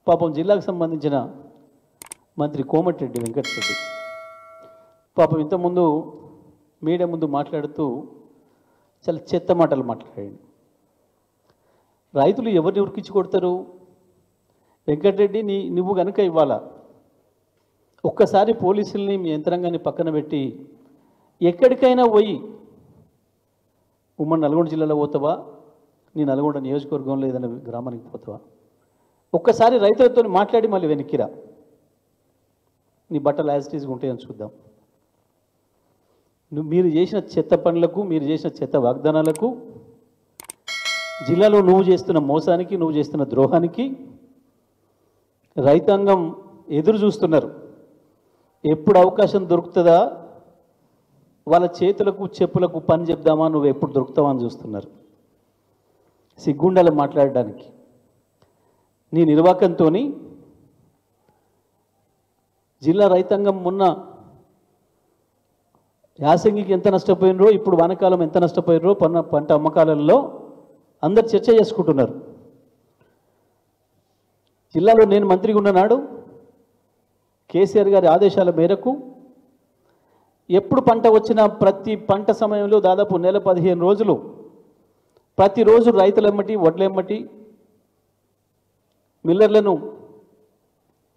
పాపం జిల్లాకు సంబంధించిన మంత్రి కోమటిరెడ్డి వెంకటరెడ్డి పాపం ఇంతకుముందు మీడియా ముందు మాట్లాడుతూ చాలా చెత్త మాటలు మాట్లాడాడు. రైతులు ఎవరిని ఉరికించి కొడతారు? వెంకటరెడ్డి నువ్వు కనుక ఇవ్వాలా ఒక్కసారి పోలీసుల్ని మీ యంత్రాంగాన్ని పక్కన పెట్టి ఎక్కడికైనా పోయి ఉమ్మడి నల్గొండ జిల్లాలో పోతావా, నీ నల్గొండ నియోజకవర్గంలో ఏదైనా గ్రామానికి పోతావా? ఒక్కసారి రైతులతో మాట్లాడి మళ్ళీ వెనక్కిరా, నీ బట్టలు యాజ్ ఇట్ ఈజ్గా ఉంటాయని చూద్దాం. మీరు చేసిన చెత్త పనులకు, మీరు చేసిన చెత్త వాగ్దానాలకు, జిల్లాలో నువ్వు చేస్తున్న మోసానికి, నువ్వు చేస్తున్న ద్రోహానికి రైతాంగం ఎదురు చూస్తున్నారు. ఎప్పుడు అవకాశం దొరుకుతుందా వాళ్ళ చేతులకు చెప్పులకు పని చెప్దామా, నువ్వు ఎప్పుడు దొరుకుతావా అని చూస్తున్నారు. సిగ్గుండాలు మాట్లాడడానికి. నీ నిర్వాకంతో జిల్లా రైతాంగం మొన్న యాసంగికి ఎంత నష్టపోయినరో, ఇప్పుడు వానకాలం ఎంత నష్టపోయినరో, పంట అమ్మకాలలో అందరు చర్చ చేసుకుంటున్నారు. జిల్లాలో నేను మంత్రిగా ఉన్ననాడు కేసీఆర్ గారి ఆదేశాల మేరకు ఎప్పుడు పంట వచ్చినా ప్రతి పంట సమయంలో దాదాపు నెల 15 రోజులు ప్రతిరోజు రైతులెమ్మటి వడ్లెమ్మటి మిల్లర్లను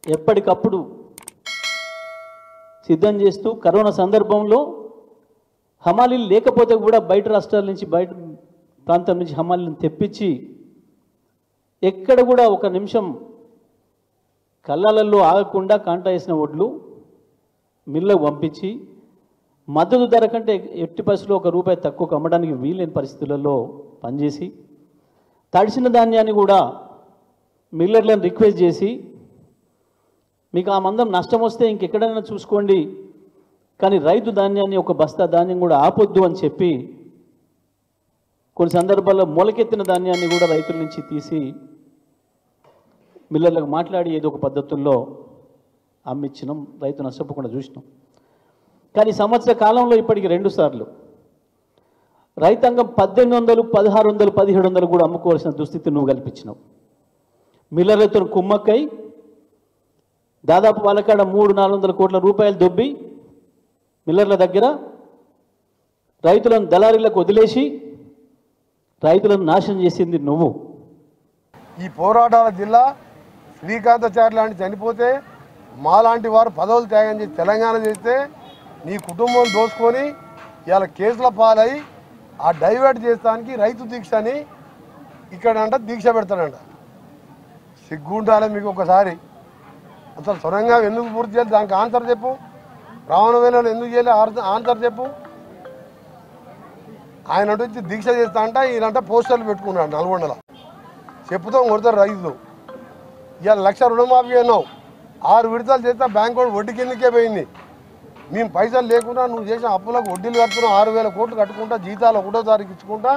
ఎప్పటికప్పుడు సిద్ధం చేస్తూ, కరోనా సందర్భంలో హమాలీలు లేకపోతే కూడా బయట రాష్ట్రాల నుంచి, బయట ప్రాంతం నుంచి హమాలీలను తెప్పించి ఎక్కడ కూడా ఒక నిమిషం కళ్ళాలలో ఆగకుండా కాంటా వేసిన వడ్లు మిల్లకు పంపించి మద్దతు ధర కంటే ఎట్టి పరిస్థితుల్లో ₹1 తక్కువకు అమ్మడానికి వీలైన పరిస్థితులలో పనిచేసి, తడిసిన ధాన్యాన్ని కూడా మిల్లర్లను రిక్వెస్ట్ చేసి, మీకు ఆ మందం నష్టం వస్తే ఇంకెక్కడైనా చూసుకోండి, కానీ రైతు ధాన్యాన్ని ఒక బస్తా ధాన్యం కూడా ఆపొద్దు అని చెప్పి కొన్ని సందర్భాల్లో మొలకెత్తిన ధాన్యాన్ని కూడా రైతుల నుంచి తీసి మిల్లర్లకు మాట్లాడి ఏదో ఒక పద్ధతుల్లో అమ్మిచ్చినాం, రైతు నష్టపోకుండా చూసినాం. కానీ సంవత్సర కాలంలో ఇప్పటికి 2 సార్లు రైతాంగం 1800, 1600, 1700 కూడా అమ్ముకోవాల్సిన దుస్థితి నువ్వు కల్పించినావు. మిల్లర్లతో కుమ్మక్కై దాదాపు వాళ్ళకాడ 300-400 కోట్ల రూపాయలు దొబ్బి మిల్లర్ల దగ్గర రైతులను దళారీలకు వదిలేసి రైతులను నాశనం చేసింది నువ్వు. ఈ పోరాటాల జిల్లా శ్రీకాంతాచారి లాంటి చనిపోతే మాలాంటి వారు పదవులు త్యాగం చేసి తెలంగాణ చేస్తే నీ కుటుంబం దోసుకొని ఇవాళ కేసుల పాలై ఆ డైవర్ట్ చేస్తానికి రైతు దీక్ష అని ఇక్కడ అంట దీక్ష పెడతాడంట. సిగ్గుండాలి మీకు ఒకసారి. అసలు సొరంగా ఎందుకు పూర్తి చేయాలి దానికి ఆన్సర్ చెప్పు. రావణవేలను ఎందుకు చేయాలి ఆన్సర్ చెప్పు. ఆయన వచ్చి దీక్ష చేస్తా అంట, ఈయనంట పోస్టర్లు పెట్టుకున్నాడు నల్గొండలో. చెప్పుతాం కొడతారు రైతులు. ఇవాళ 1,00,000 రుణమాఫీ అన్నావు, 6 విడతలు చేస్తే బ్యాంకు వాడు వడ్డీ కిందకే పోయింది. మేము పైసలు లేకుండా నువ్వు చేసిన అప్పులకు వడ్డీలు కడుతున్నావు. 6,000 కోట్లు కట్టుకుంటా, జీతాలు 1వ తారీఖు ఇచ్చుకుంటా,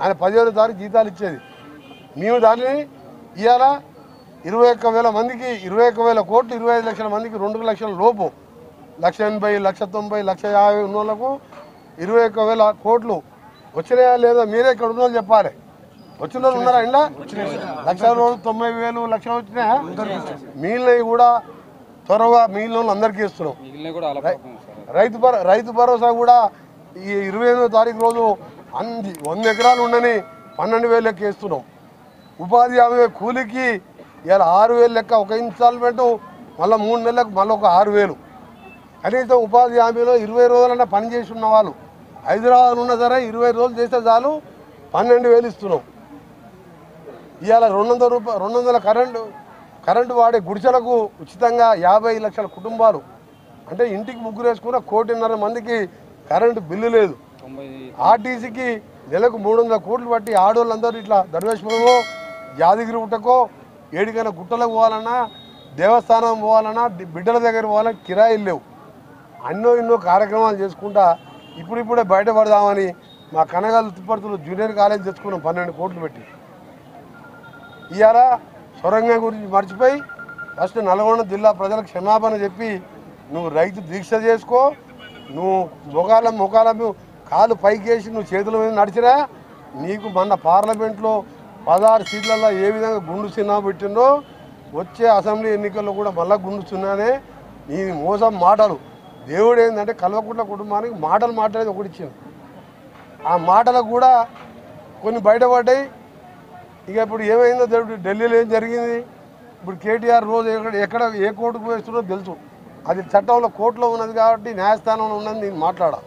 ఆయన 15వ తారీఖు జీతాలు ఇచ్చేది. మేము దాన్ని ఇవాళ 21,000 మందికి 21,000 కోట్లు, 25 లక్షల మందికి 2 లక్షల లోపు, 1,80,000, 1,90,000, 1,50,000 ఉన్న వాళ్ళకు 21,000 కోట్లు వచ్చినాయా లేదా మీరే ఇక్కడ ఉన్న వాళ్ళు చెప్పాలి. వచ్చిన వాళ్ళు ఉన్నారా? ఇండా 1,90,000, 1,00,000 వచ్చినాయా? మిగిలినవి కూడా త్వరగా మిగిలిన వాళ్ళు అందరికీ ఇస్తున్నాం. రైతు భరోసా కూడా ఈ 28వ తారీఖు రోజు 100 ఎకరాలు ఉండని 12,000 లెక్క ఇస్తున్నాం. ఉపాధి హామీ కూలికి ఇలా 6,000 లెక్క ఒక ఇన్స్టాల్మెంటు, మళ్ళీ 3 నెలలకు మళ్ళీ ఒక 6,000. కనీసం ఉపాధి హామీలో 20 రోజులన్నా పని చేసి ఉన్న వాళ్ళు హైదరాబాద్ ఉన్న సరే 20 రోజులు చేస్తే చాలు 12,000 ఇస్తున్నాం. ఇవాళ 200 కరెంటు వాడే గుడిసెలకు ఉచితంగా 50 లక్షల కుటుంబాలు, అంటే ఇంటికి ముగ్గురు వేసుకున్న 1,50,00,000 మందికి కరెంటు బిల్లు లేదు. ఆర్టీసీకి నెలకు 300 కోట్లు పట్టి ఆడవాళ్ళందరూ ఇట్లా ధర్మేశ్వరమో, యాదగిరి గుట్టకో, ఏడికైనా గుట్టలకు పోవాలన్నా, దేవస్థానం పోవాలన్నా, బిడ్డల దగ్గర పోవాలన్నా కిరాయిలు లేవు. ఎన్నో కార్యక్రమాలు చేసుకుంటా ఇప్పుడిప్పుడే బయటపడదామని మా కనగాలు తిప్పర్తులు జూనియర్ కాలేజ్ తెచ్చుకున్నాం 12 కోట్లు పెట్టి. ఇవాళ సొరంగం గురించి మర్చిపోయి ఫస్ట్ నల్గొండ జిల్లా ప్రజలకు క్షమాపణ చెప్పి నువ్వు రైతు దీక్ష చేసుకో. నువ్వు మొగాల కాలు పైకేసి నువ్వు చేతుల మీద నడిచినా నీకు మొన్న పార్లమెంట్లో 16 సీట్లలో ఏ విధంగా గుండు సినిమా పెట్టిందో వచ్చే అసెంబ్లీ ఎన్నికల్లో కూడా మళ్ళా గుండుస్తున్నానే నీ మోసం మాటలు. దేవుడు ఏంటంటే కల్వకుంట్ల కుటుంబానికి మాటలు మాట్లాడేది ఒకటి ఇచ్చింది. ఆ మాటలకు కూడా కొన్ని బయటపడ్డాయి. ఇక ఇప్పుడు ఏమైందో ఢిల్లీలో ఏం జరిగింది, ఇప్పుడు కేటీఆర్ రోజు ఎక్కడ ఏ కోర్టుకు వేస్తున్నారో తెలుసు. అది చట్టంలో కోర్టులో ఉన్నది కాబట్టి న్యాయస్థానంలో ఉన్నది నేను మాట్లాడా.